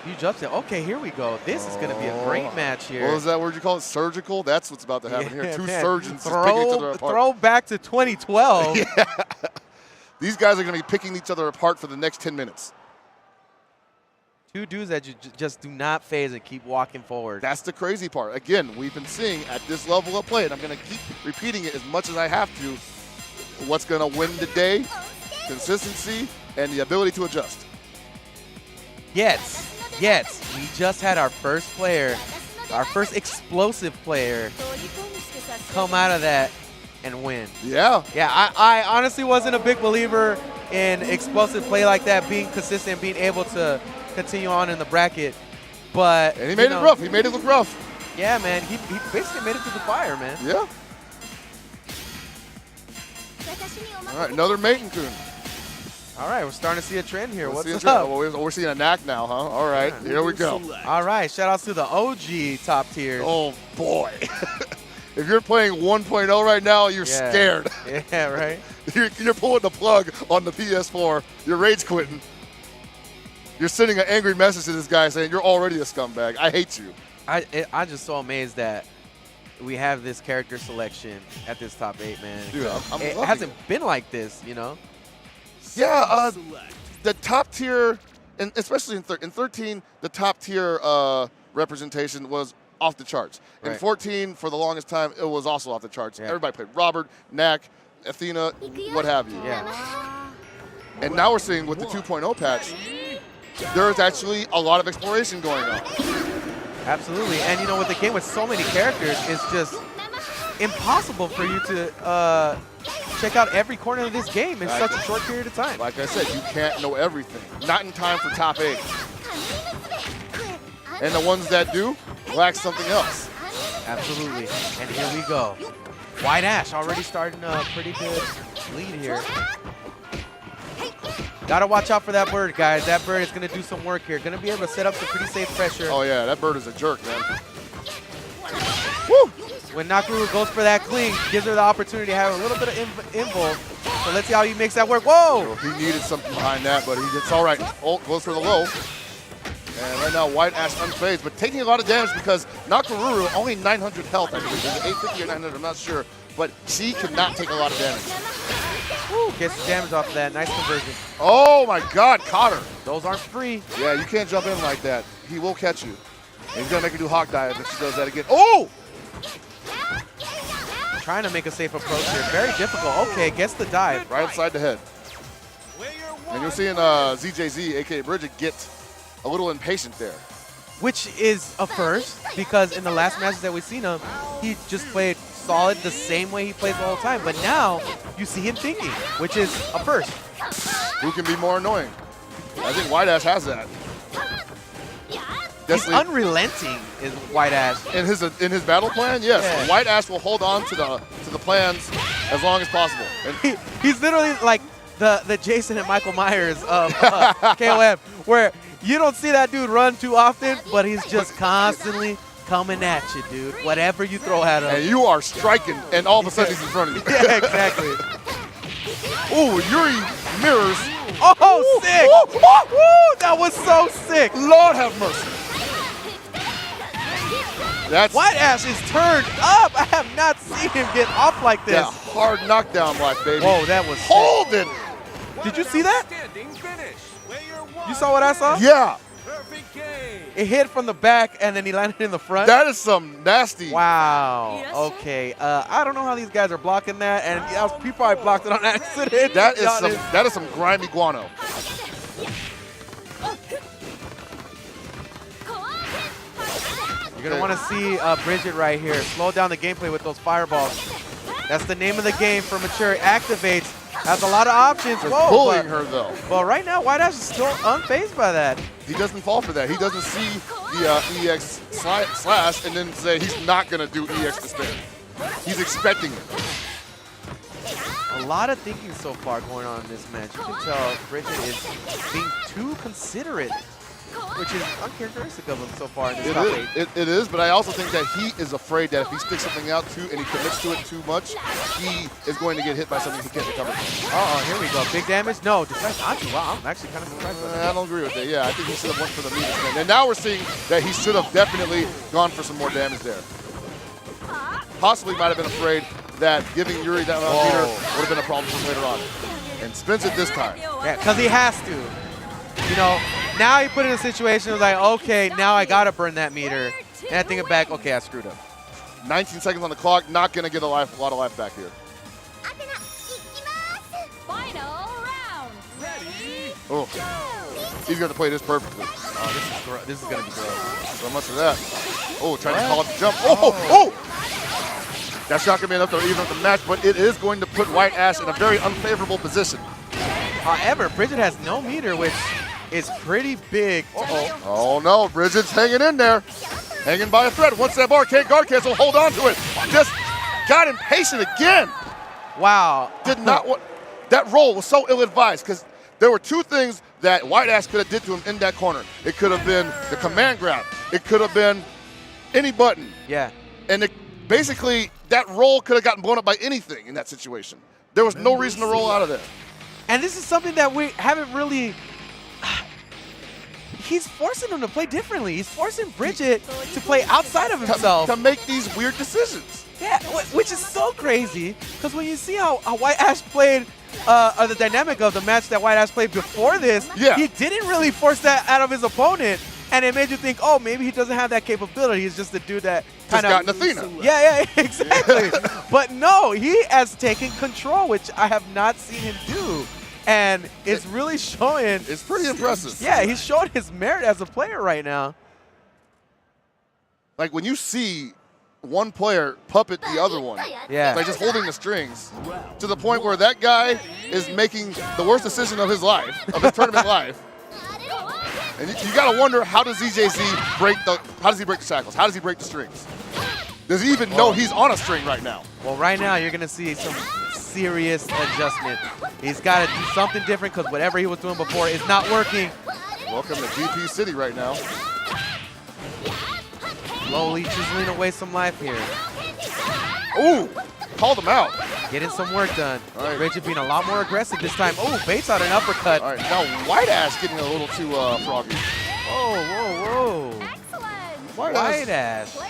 Huge upset. Okay, here we go. This is going to be a great match here. What was that word you call it? Surgical? That's what's about to happen here. Two man. surgeons just picking each other apart. Throw back to 2012. Yeah. These guys are going to be picking each other apart for the next 10 minutes. Two dudes that just do not phase and keep walking forward. That's the crazy part. Again, we've been seeing at this level of play, and I'm going to keep repeating it as much as I have to, what's going to win the day, consistency, and the ability to adjust. Yes, we just had our first player, our first explosive player come out of that and win. Yeah. Yeah, I honestly wasn't a big believer in explosive play like that, being consistent, being able to continue on in the bracket. But and he made it rough. He made it look rough. Yeah, man. He basically made it to the fire, man. Yeah. All right, another Maiden-kun. All right, we're starting to see a trend here. What's up? Well, we're seeing a knack now, huh? All right, here we go. All right, shout outs to the OG top tiers. Oh, boy. If you're playing 1.0 right now, you're scared. Yeah, right? You're pulling the plug on the PS4. You're rage quitting. You're sending an angry message to this guy saying, you're already a scumbag. I hate you. I'm just so amazed that we have this character selection at this top 8, man. Dude, it hasn't been like this, you know? Yeah, the top tier, and especially in 13, the top tier representation was off the charts. In 14, for the longest time, it was also off the charts. Yeah. Everybody played Robert, Knack, Athena, what have you. Yeah. And now we're seeing with the 2.0 patch, there is actually a lot of exploration going on. Absolutely, and you know, with the game with so many characters, it's just impossible for you to check out every corner of this game in such a short period of time. Like I said, you can't know everything. Not in time for top 8. And the ones that do lack something else. Absolutely. And here we go. White-AshK already starting a pretty good lead here. Gotta watch out for that bird, guys. That bird is gonna do some work here. Gonna be able to set up some pretty safe pressure. Oh yeah, that bird is a jerk, man. Woo! When Nakaruru goes for that cling, gives her the opportunity to have a little bit of invuln. So let's see how he makes that work. Whoa! He needed something behind that, but it's all right. Ult goes for the low. And right now, White-AshK unfazed, but taking a lot of damage because Nakaruru, only 900 health, I believe. Is it 850 or 900? I'm not sure. But she cannot take a lot of damage. Woo, gets the damage off of that. Nice conversion. Oh my God, caught her. Those aren't free. Yeah, you can't jump in like that. He will catch you. And he's gonna make her do hawk dive if she does that again. Oh! Trying to make a safe approach here. Very difficult. Okay, gets the dive. Right upside the head. And you're seeing ZJZ, aka Bridget, get a little impatient there. Which is a first, because in the last matches that we've seen him, he just played solid the same way he plays the whole time. But now you see him thinking, which is a first. Who can be more annoying? I think White-AshK has that. He's unrelenting, is White-AshK. In his battle plan, yes. Yeah. White-AshK will hold on to the plans as long as possible. And he's literally like the Jason and Michael Myers of KOM, where you don't see that dude run too often, but he's just constantly coming at you, dude. Whatever you throw at him. And you are striking, and all of a sudden he's in front of you. Yeah, exactly. Ooh, Yuri mirrors. Oh, sick! Ooh, ooh, ooh, that was so sick. Lord have mercy. White-AshK is turned up. I have not seen him get off like this. Yeah, hard knockdown block, baby. Whoa, that was hold it. Did you see that? You saw what I saw? Yeah. It hit from the back, and then he landed in the front. That is some nasty. Wow. Okay. I don't know how these guys are blocking that, and he probably blocked it on accident. That is some grimy guano. You're going to want to see Bridget right here. Slow down the gameplay with those fireballs. That's the name of the game for mature. Activates. Has a lot of options. Whoa, bullying her, though. Well, right now, White-AshK is still unfazed by that. He doesn't fall for that. He doesn't see the EX slash and then say he's not going to do EX to spin. He's expecting it. A lot of thinking so far going on in this match. You can tell Bridget is being too considerate which is uncharacteristic of him so far in this top 8. It is, but I also think that he is afraid that if he sticks something out too and he commits to it too much, he is going to get hit by something he can't recover from. Uh-oh, here we go. Big damage? No, defense onto. Wow, I'm actually kind of surprised by that. I don't agree with that. Yeah, I think he should have went for the meter spin. And now we're seeing that he should have definitely gone for some more damage there. Possibly might have been afraid that giving Yuri that on meter would have been a problem for him later on. And spins it this time. Yeah, because he has to. You know, now he put in a situation where like, okay, now I got to burn that meter. And I think back, okay, I screwed up. 19 seconds on the clock, not going to get a lot of life back here. Final round. Ready? Oh, he's going to play this perfectly. Oh, this is going to be gross. So much of that. Oh, trying to call up the jump. Oh! That's not going to be enough to even up the match, but it is going to put White-AshK in a very unfavorable position. However, Bridget has no meter, which is pretty big. Oh no, Bridget's hanging in there. Hanging by a thread. Once that bar can't guard cancel, hold on to it. Just got impatient again. Wow. Did not want. That roll was so ill-advised because there were two things that White-AshK could have did to him in that corner. It could have been the command grab. It could have been any button. Yeah. And basically, that roll could have gotten blown up by anything in that situation. There was no reason to roll out of there. And this is something that we haven't really... He's forcing him to play differently. He's forcing Bridget to play outside of himself. To make these weird decisions. Yeah, which is so crazy. Because when you see how White-AshK played, or the dynamic of the match that White-AshK played before this, he didn't really force that out of his opponent. And it made you think, oh, maybe he doesn't have that capability. He's just a dude that kind of got Athena. Yeah, exactly. But no, he has taken control, which I have not seen him do. And it's really showing. It's pretty impressive. Yeah, he's showing his merit as a player right now. Like when you see one player puppet the other one, like just holding the strings, to the point where that guy is making the worst decision of his life, of his tournament life. And you got to wonder, how does ZJZ break the shackles? How does he break the strings? Does he even know he's on a string right now? Well, right now you're going to see some serious adjustment. He's got to do something different because whatever he was doing before is not working. Welcome to GP City right now. Slowly chiseling away some life here. Ooh, called him out. Getting some work done. All right. Bridget being a lot more aggressive this time. Oh, baits out an uppercut. All right, now White-AshK getting a little too froggy. Whoa. Excellent. White-AshK.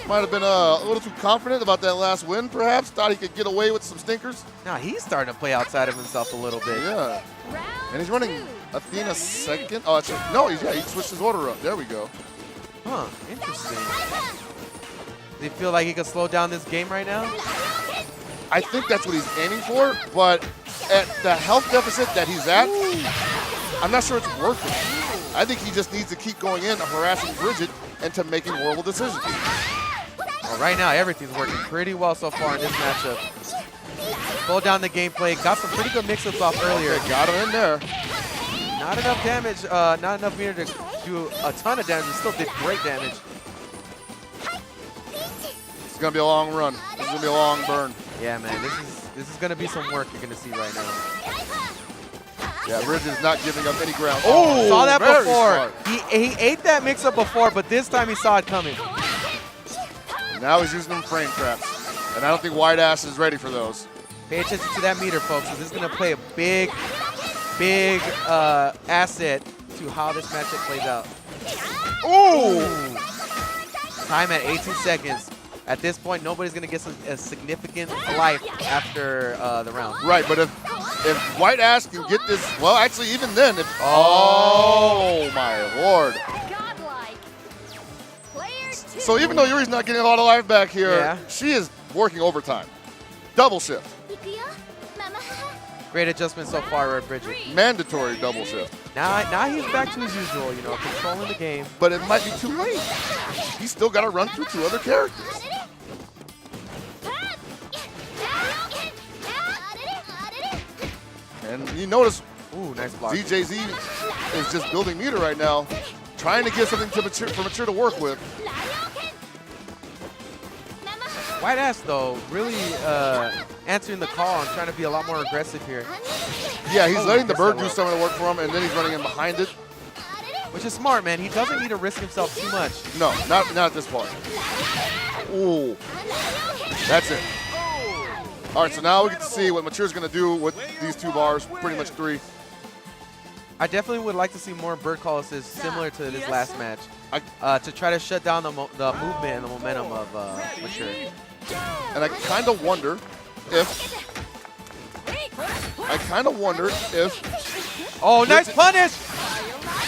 Might have been a little too confident about that last win, perhaps. Thought he could get away with some stinkers. Now he's starting to play outside of himself a little bit. Yeah. And he's running Athena second. Oh, that's right. No, he switched his order up. There we go. Huh, interesting. Does he feel like he can slow down this game right now? I think that's what he's aiming for, but at the health deficit that he's at, I'm not sure it's worth it. I think he just needs to keep going in, harassing Bridget, and to making horrible decisions. Well, right now, everything's working pretty well so far in this matchup. Slow down the gameplay. Got some pretty good mix-ups off earlier. Okay, got him in there. Not enough damage, not enough meter to do a ton of damage. He still did great damage. It's going to be a long run. This is going to be a long burn. Yeah, man, this is going to be some work you're going to see right now. Yeah, Bridget's not giving up any ground. Oh, saw that before. Smart. He ate that mix-up before, but this time he saw it coming. Now he's using them frame traps, and I don't think White-AshK is ready for those. Pay attention to that meter, folks, because this is going to play a big asset to how this matchup plays out. Ooh! Time at 18 seconds. At this point, nobody's going to get a significant life after the round. Right, but if White-AshK can get this, well, actually, even then, oh my lord. So even though Yuri's not getting a lot of life back here, she is working overtime. Double shift. Great adjustment so far, Bridget. Mandatory double shift. Now he's back to his usual, you know, controlling the game. But it might be too late. He's still got to run through two other characters. And you notice, ooh, nice block. ZJZ is just building meter right now, trying to get something for Mature to work with. White-AshK, though, really answering the call and trying to be a lot more aggressive here. Yeah, he's letting the bird do some of the work for him, and then he's running in behind it. Which is smart, man. He doesn't need to risk himself too much. No, not at this point. Ooh. That's it. All right, so now we get to see what Mature's going to do with these 2 bars, pretty much 3. I definitely would like to see more bird call assists similar to this last match to try to shut down the movement and the momentum of Mature. And I kind of wonder if Oh, nice punish!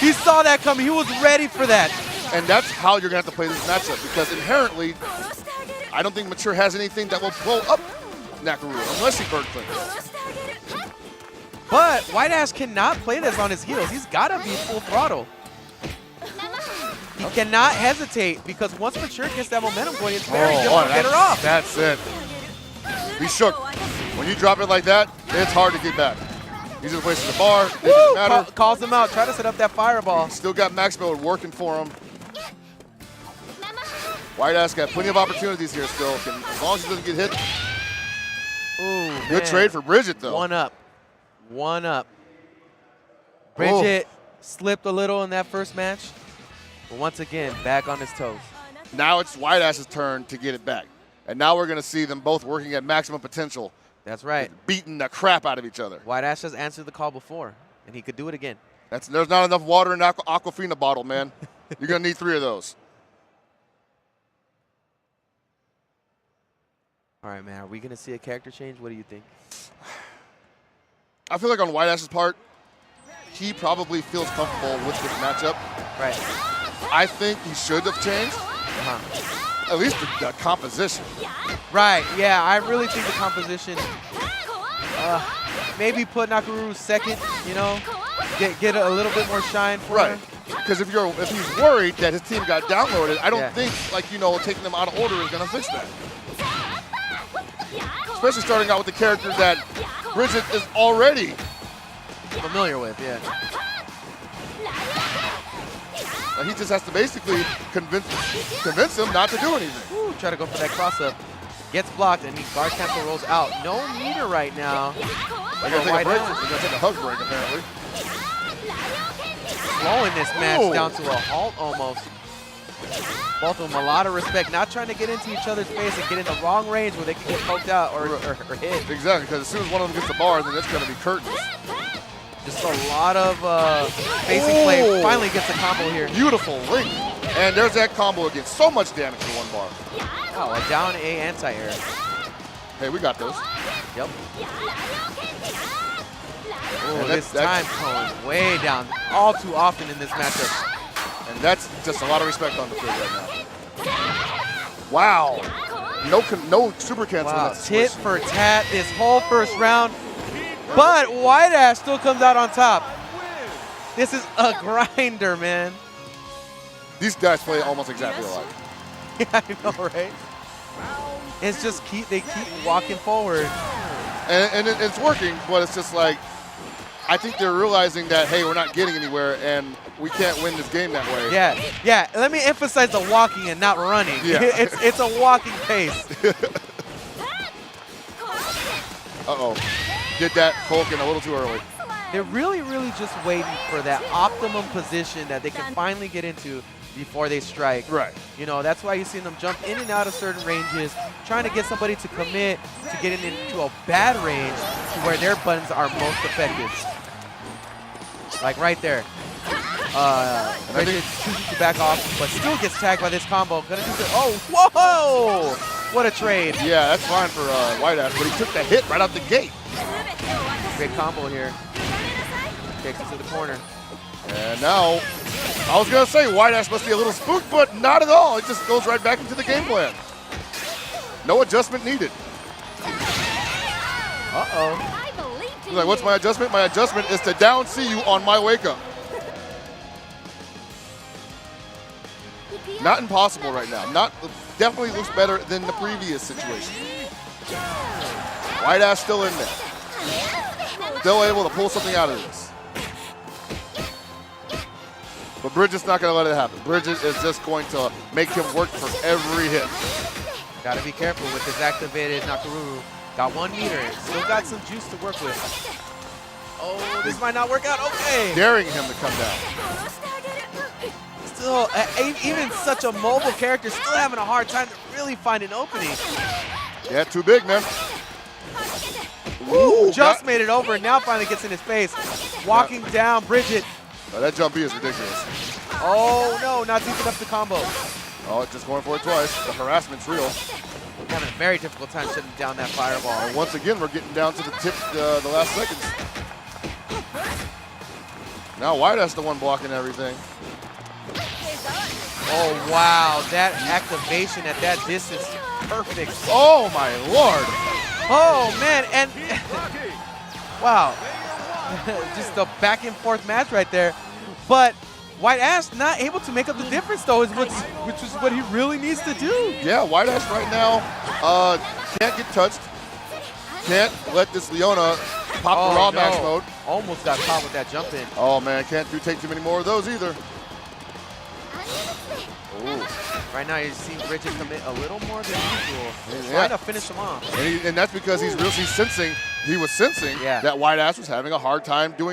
He saw that coming. He was ready for that. And that's how you're going to have to play this matchup, because inherently, I don't think Mature has anything that will blow up Nakaruru unless he bird clicks. But White-AshK cannot play this on his heels. He's got to be full throttle. He cannot hesitate, because once Mature gets that momentum going, it's very difficult to get her off. That's it. He shook. When you drop it like that, it's hard to get back. He's just wasting the bar. It doesn't matter. Calls him out. Try to set up that fireball. Still got max mode working for him. White-AshK got plenty of opportunities here still. As long as he doesn't get hit. Ooh, good trade for Bridget, though. One up. Bridget slipped a little in that first match, but once again, back on his toes. Now it's White-AshK's turn to get it back. And now we're going to see them both working at maximum potential. That's right. Beating the crap out of each other. White-AshK has answered the call before, and he could do it again. There's not enough water in the Aquafina bottle, man. You're going to need 3 of those. All right, man. Are we going to see a character change? What do you think? I feel like on White-AshK's part, he probably feels comfortable with this matchup. Right. I think he should have changed. At least the composition. Right, yeah. I really think the composition, maybe put Nakaruru second, you know, get a little bit more shine for him. Because if he's worried that his team got downloaded, I don't think, taking them out of order is going to fix that. Especially starting out with the character that Bridget is already familiar with, yeah. He just has to basically convince him not to do anything. Ooh, try to go for that cross-up. Gets blocked, and he guard cancel rolls out. No meter right now. They're going to take a break. They're going to take a hug break, apparently. Slowing this match down to a halt almost. Both of them a lot of respect, not trying to get into each other's face and get in the wrong range where they can get poked out or hit. Exactly, because as soon as one of them gets the bar, then it's going to be curtains. Just a lot of facing play. Finally gets a combo here. Beautiful link. And there's that combo again. So much damage for 1 bar. Oh, a down A anti-air. Hey, we got those. Yep. Oh, this time going way down. All too often in this matchup. And that's just a lot of respect on the field right now. Wow. No super cancel. Wow. Tit for tat this whole first round. But White-AshK still comes out on top. This is a grinder, man. These guys play almost exactly alike. Yeah, I know, right? It's just they keep walking forward. And it's working, but it's just like, I think they're realizing that, hey, we're not getting anywhere, and we can't win this game that way. Yeah. Let me emphasize the walking and not running. Yeah. It's a walking pace. Uh-oh. Did that Hulk in a little too early. They're really just waiting for that optimum position that they can finally get into before they strike. Right. You know, that's why you see them jump in and out of certain ranges, trying to get somebody to commit to getting into a bad range to where their buttons are most effective. Like right there. Bridget chooses to back off, but still gets tagged by this combo. Gonna do oh, whoa! What a trade. Yeah, that's fine for White-AshK, but he took the hit right out the gate. Great combo here. Kicks it to the corner. And now, I was going to say White-AshK must be a little spooked, but not at all. It just goes right back into the game plan. No adjustment needed. Uh-oh. He's like, what's my adjustment? My adjustment is to down C you on my wake up. Not impossible right now. Definitely looks better than the previous situation. White-AshK still in there. Still able to pull something out of this. But Bridget's not going to let it happen. Bridget is just going to make him work for every hit. Got to be careful with this activated Nakaruru. Got 1 meter. Still got some juice to work with. Oh, this might not work out. Okay. Daring him to come down. still, even such a mobile character, still having a hard time to really find an opening. Yeah, too big, man. Ooh, just made it over, and now finally gets in his face. Walking down, Bridget. That jump B is ridiculous. Oh no, not deep enough to combo. Oh, just going for it twice. The harassment's real. Having a very difficult time shutting down that fireball. And once again, we're getting down to the tip, the last seconds. Now White-AshK the one blocking everything. Oh wow, that activation at that distance, perfect. Oh my lord! Oh man, and wow, just a back and forth match right there. But White-AshK not able to make up the difference though, which is what he really needs to do. Yeah, White-AshK right now can't get touched. Can't let this Leona pop the raw max mode. Almost got caught with that jump in. Oh man, can't take too many more of those either. Ooh. Right now you're seeing Bridget commit a little more than usual. Trying to finish him off. And that's because he was sensing that White-AshK was having a hard time doing